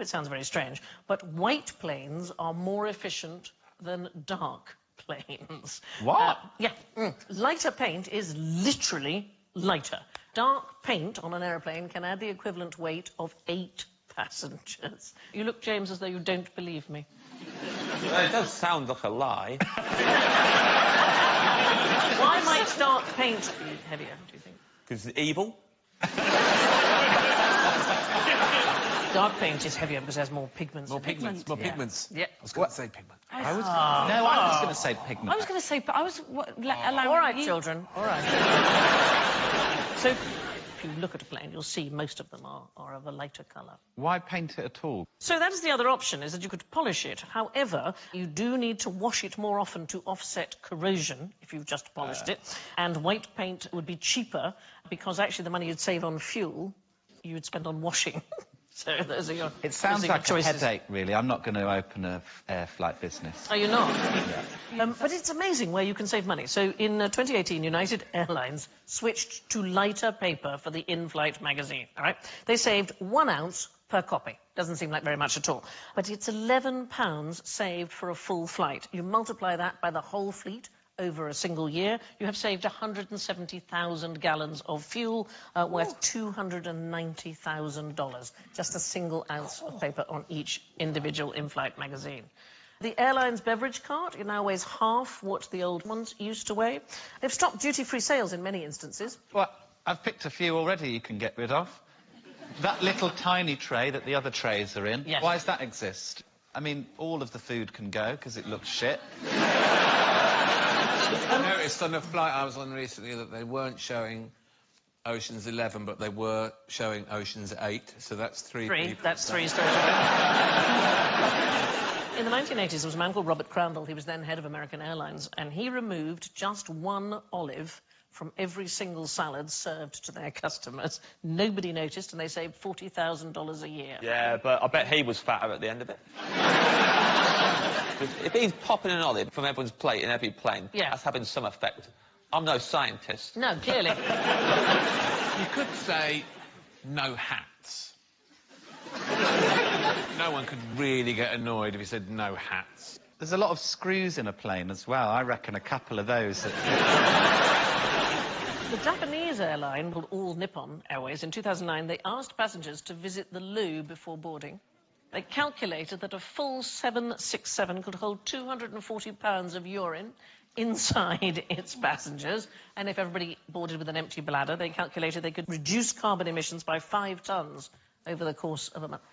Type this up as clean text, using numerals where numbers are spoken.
it sounds very strange, but white planes are more efficient than dark planes. What? Yeah. Lighter paint is literally lighter. Dark paint on an aeroplane can add the equivalent weight of 8 passengers. You look, James, as though you don't believe me. Well, it does sound like a lie. Why might dark paint be heavier, do you think? Because it's evil. Dark paint is heavier because it has more pigments. More pigments. More pigments. Yeah. I was going to say pigment. I was going to say pigment. I was going to say, but I was allowing All right, you... children. All right. So, if you look at a plane, you'll see most of them are of a lighter colour. Why paint it at all? So that is the other option, is that you could polish it. However, you do need to wash it more often to offset corrosion, if you've just polished it. And white paint would be cheaper, because actually the money you'd save on fuel, you would spend on washing. So those are your It sounds like choices. a headache, really. I'm not going to open a air flight business. Are you not? Yeah. But it's amazing where you can save money. So in 2018, United Airlines switched to lighter paper for the in-flight magazine, all right? They saved 1 ounce per copy. Doesn't seem like very much at all. But it's £11 saved for a full flight. You multiply that by the whole fleet over a single year, you have saved 170,000 gallons of fuel worth $290,000. Just a single ounce of paper on each individual in-flight magazine. The airline's beverage cart now weighs half what the old ones used to weigh. They've stopped duty-free sales in many instances. Well, I've picked a few already you can get rid of. That little tiny tray that the other trays are in, yes. Why does that exist? I mean, all of the food can go because it looks shit. I noticed on a flight I was on recently that they weren't showing Ocean's 11, but they were showing Ocean's 8, so that's 3 people. That's 3 stories. In the 1980s, there was a man called Robert Crandall. He was then head of American Airlines, and he removed just 1 olive from every single salad served to their customers. Nobody noticed, and they saved $40,000 a year. Yeah, but I bet he was fatter at the end of it. If he's popping an olive from everyone's plate in every plane, that's having some effect. I'm no scientist. No, clearly. You could say no hats. No one could really get annoyed if you said no hats. There's a lot of screws in a plane as well. I reckon a couple of those. The Japanese airline called All Nippon Airways, in 2009, they asked passengers to visit the loo before boarding. They calculated that a full 767 could hold 240 pounds of urine inside its passengers, and if everybody boarded with an empty bladder, they calculated they could reduce carbon emissions by 5 tons over the course of a month.